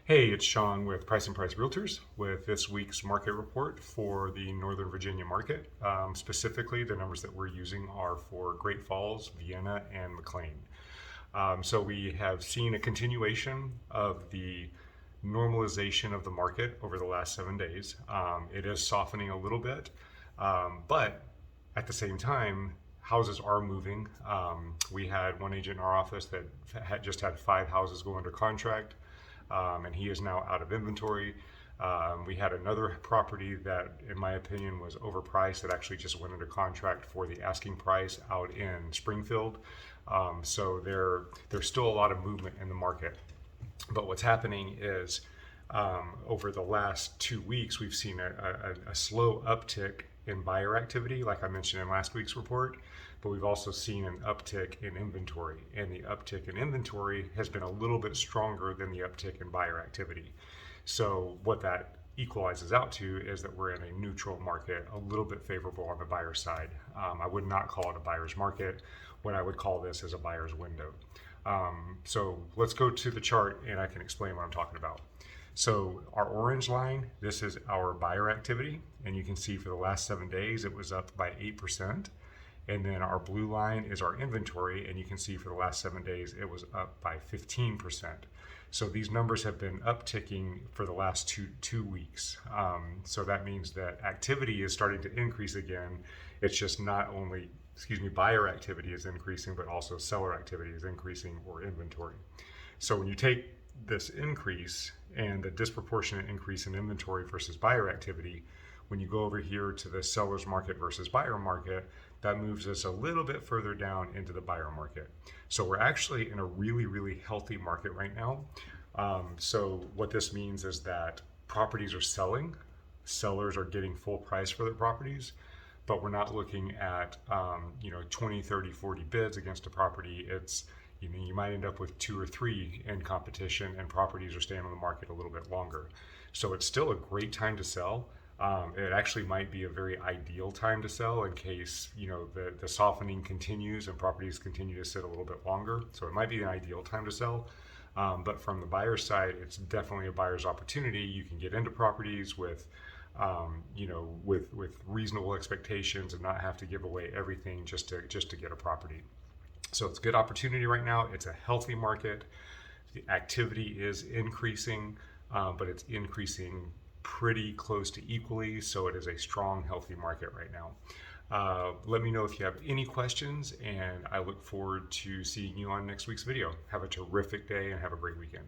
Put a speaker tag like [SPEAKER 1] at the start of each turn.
[SPEAKER 1] Hey, it's Sean with Price and Price Realtors with this week's market report for the Northern Virginia market. Specifically, the numbers that we're using are for Great Falls, Vienna, and McLean. So we have seen a continuation of the normalization of the market over the last 7 days. It is softening a little bit, but at the same time, houses are moving. We had one agent in our office that just had 5 houses go under contract. And he is now out of inventory. We had another property that, in my opinion, was overpriced that actually just went under contract for the asking price out in Springfield. So there's still a lot of movement in the market. But what's happening is over the last 2 weeks, we've seen a slow uptick in buyer activity, like I mentioned in last week's report, but we've also seen an uptick in inventory, and the uptick in inventory has been a little bit stronger than the uptick in buyer activity. So what that equalizes out to is that we're in a neutral market, a little bit favorable on the buyer side. I would not call it a buyer's market. What I would call this is a buyer's window. So let's go to the chart and I can explain what I'm talking about. So our orange line, this is our buyer activity, and you can see for the last 7 days it was up by 8%. And then our blue line is our inventory, and you can see for the last 7 days it was up by 15%. So these numbers have been upticking for the last two weeks. So that means that activity is starting to increase again. It's just not only, buyer activity is increasing, but also seller activity is increasing, or inventory. So when you take this increase and the disproportionate increase in inventory versus buyer activity, when you go over here to the seller's market versus buyer market, that moves us a little bit further down into the buyer market. So we're actually in a really, really healthy market right now. So what this means is that properties are selling, sellers are getting full price for their properties, but we're not looking at 20, 30, 40 bids against a property. It's you might end up with 2 or 3 in competition, and properties are staying on the market a little bit longer. So it's still a great time to sell. It actually might be a very ideal time to sell in case the softening continues and properties continue to sit a little bit longer. So it might be an ideal time to sell. But from the buyer's side, it's definitely a buyer's opportunity. You can get into properties with reasonable expectations and not have to give away everything just to get a property. So it's a good opportunity right now. It's a healthy market. The activity is increasing, but it's increasing pretty close to equally. So it is a strong, healthy market right now. Let me know if you have any questions, and I look forward to seeing you on next week's video. Have a terrific day and have a great weekend.